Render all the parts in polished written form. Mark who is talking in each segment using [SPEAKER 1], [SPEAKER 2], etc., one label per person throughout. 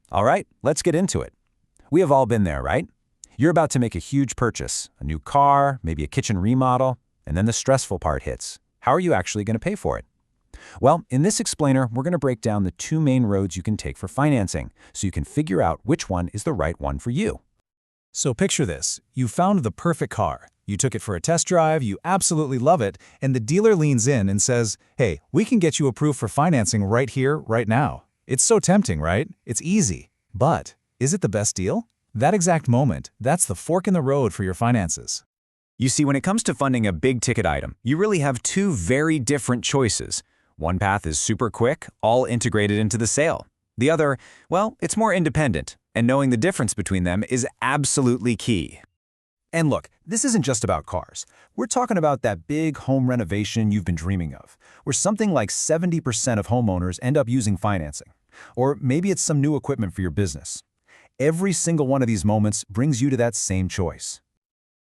[SPEAKER 1] All right, let's get into it. We have all been there, right? You're about to make a huge purchase, a new car, maybe a kitchen remodel, and then the stressful part hits. How are you actually going to pay for it? Well, in this explainer, we're going to break down the two main roads you can take for financing, so you can figure out which one is the right one for you.
[SPEAKER 2] So picture this. You found the perfect car. You took it for a test drive, you absolutely love it, and the dealer leans in and says, "Hey, we can get you approved for financing right here, right now." It's so tempting, right? It's easy. But is it the best deal? That exact moment, that's the fork in the road for your finances.
[SPEAKER 1] You see, when it comes to funding a big-ticket item, you really have two very different choices. One path is super quick, all integrated into the sale. The other, well, it's more independent, and knowing the difference between them is absolutely key.
[SPEAKER 2] And look, this isn't just about cars. We're talking about that big home renovation you've been dreaming of, where something like 70% of homeowners end up using financing. Or maybe it's some new equipment for your business. Every single one of these moments brings you to that same choice.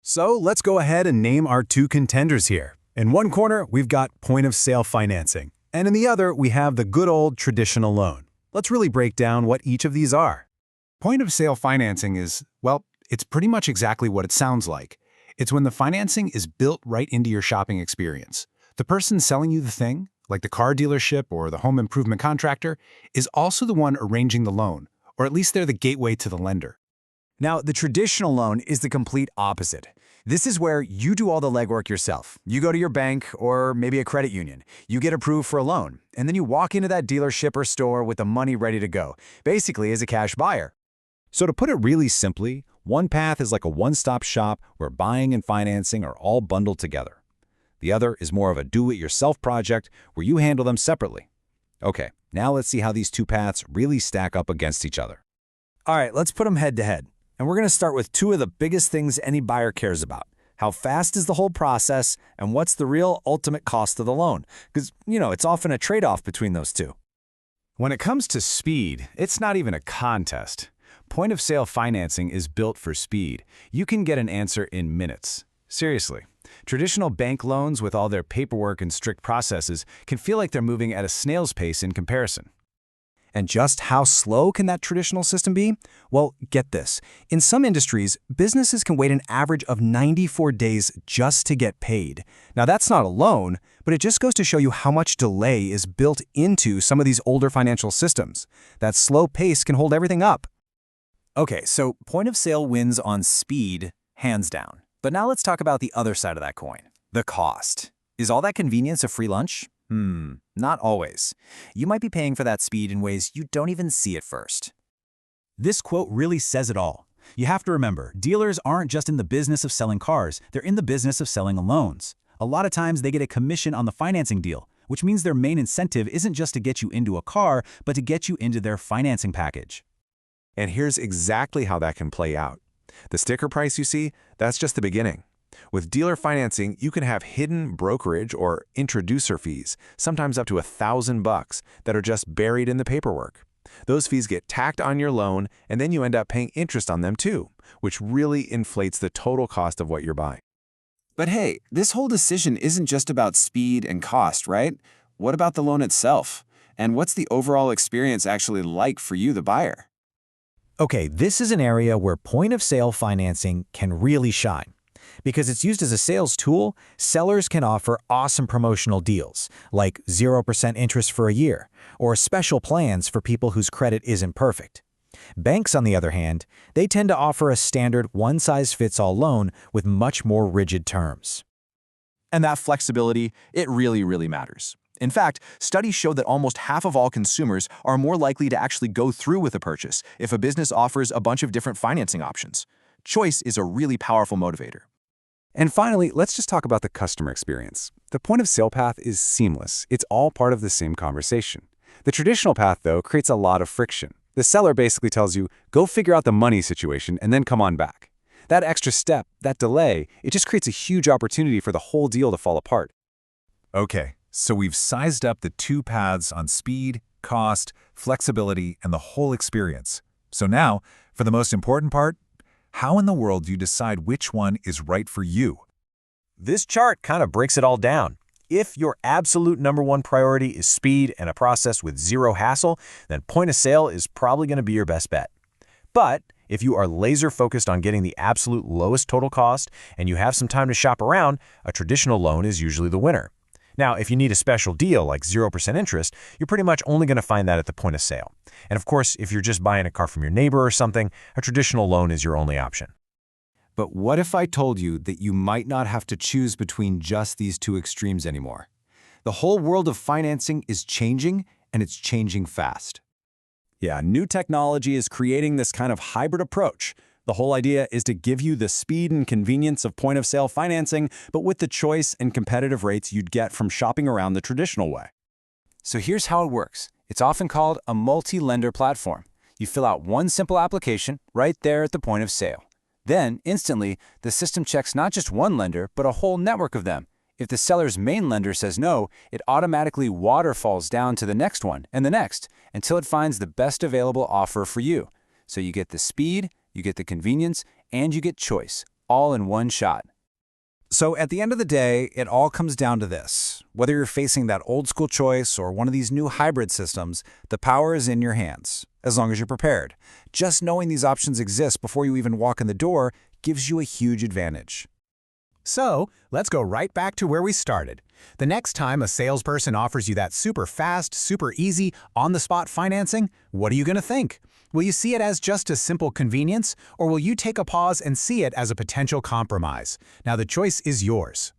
[SPEAKER 3] So let's go ahead and name our two contenders here. In one corner, we've got point-of-sale financing, and in the other, we have the good old traditional loan. Let's really break down what each of these are. Point-of-sale financing is, well, it's pretty much exactly what it sounds like. It's when the financing is built right into your shopping experience. The person selling you the thing, like the car dealership or the home improvement contractor, is also the one arranging the loan, or at least they're the gateway to the lender.
[SPEAKER 4] Now, the traditional loan is the complete opposite. This is where you do all the legwork yourself. You go to your bank or maybe a credit union. You get approved for a loan, and then you walk into that dealership or store with the money ready to go, basically as a cash buyer.
[SPEAKER 1] So to put it really simply, one path is like a one-stop shop where buying and financing are all bundled together. The other is more of a do-it-yourself project where you handle them separately. Okay, now let's see how these two paths really stack up against each other.
[SPEAKER 2] All right, let's put them head to head. And we're going to start with two of the biggest things any buyer cares about. How fast is the whole process, and what's the real ultimate cost of the loan? Because, it's often a trade-off between those two.
[SPEAKER 3] When it comes to speed, it's not even a contest. Point-of-sale financing is built for speed. You can get an answer in minutes. Seriously. Traditional bank loans with all their paperwork and strict processes can feel like they're moving at a snail's pace in comparison.
[SPEAKER 2] And just how slow can that traditional system be? Well, get this. In some industries, businesses can wait an average of 94 days just to get paid. Now, that's not a loan, but it just goes to show you how much delay is built into some of these older financial systems. That slow pace can hold everything up.
[SPEAKER 4] Okay, so point of sale wins on speed, hands down. But now let's talk about the other side of that coin, the cost. Is all that convenience a free lunch? Not always. You might be paying for that speed in ways you don't even see at first.
[SPEAKER 2] This quote really says it all. You have to remember, dealers aren't just in the business of selling cars, they're in the business of selling loans. A lot of times they get a commission on the financing deal, which means their main incentive isn't just to get you into a car, but to get you into their financing package.
[SPEAKER 5] And here's exactly how that can play out. The sticker price you see, that's just the beginning. With dealer financing, you can have hidden brokerage or introducer fees, sometimes up to $1,000 that are just buried in the paperwork. Those fees get tacked on your loan, and then you end up paying interest on them too, which really inflates the total cost of what you're buying.
[SPEAKER 6] But hey, this whole decision isn't just about speed and cost, right? What about the loan itself? And what's the overall experience actually like for you, the buyer?
[SPEAKER 2] Okay, this is an area where point-of-sale financing can really shine. Because it's used as a sales tool, sellers can offer awesome promotional deals, like 0% interest for a year, or special plans for people whose credit isn't perfect. Banks, on the other hand, they tend to offer a standard one-size-fits-all loan with much more rigid terms.
[SPEAKER 7] And that flexibility, it really matters. In fact, studies show that almost half of all consumers are more likely to actually go through with a purchase if a business offers a bunch of different financing options. Choice is a really powerful motivator.
[SPEAKER 5] And finally, let's just talk about the customer experience. The point-of-sale path is seamless. It's all part of the same conversation. The traditional path, though, creates a lot of friction. The seller basically tells you, go figure out the money situation and then come on back. That extra step, that delay, it just creates a huge opportunity for the whole deal to fall apart.
[SPEAKER 3] Okay, so we've sized up the two paths on speed, cost, flexibility, and the whole experience. So now, for the most important part, how in the world do you decide which one is right for you?
[SPEAKER 2] This chart kind of breaks it all down. If your absolute #1 priority is speed and a process with zero hassle, then point of sale is probably going to be your best bet. But if you are laser focused on getting the absolute lowest total cost and you have some time to shop around, a traditional loan is usually the winner. Now, if you need a special deal like 0% interest, you're pretty much only going to find that at the point of sale. And of course, if you're just buying a car from your neighbor or something, a traditional loan is your only option.
[SPEAKER 4] But what if I told you that you might not have to choose between just these two extremes anymore? The whole world of financing is changing, and it's changing fast.
[SPEAKER 8] Yeah, new technology is creating this kind of hybrid approach. The whole idea is to give you the speed and convenience of point-of-sale financing, but with the choice and competitive rates you'd get from shopping around the traditional way.
[SPEAKER 4] So here's how it works. It's often called a multi-lender platform. You fill out one simple application right there at the point of sale. Then, instantly, the system checks not just one lender, but a whole network of them. If the seller's main lender says no, it automatically waterfalls down to the next one and the next until it finds the best available offer for you. So you get the speed, you get the convenience, and you get choice, all in one shot.
[SPEAKER 1] So at the end of the day, it all comes down to this. Whether you're facing that old school choice or one of these new hybrid systems, the power is in your hands, as long as you're prepared. Just knowing these options exist before you even walk in the door gives you a huge advantage.
[SPEAKER 3] So, let's go right back to where we started. The next time a salesperson offers you that super fast, super easy, on-the-spot financing, what are you going to think? Will you see it as just a simple convenience, or will you take a pause and see it as a potential compromise? Now the choice is yours.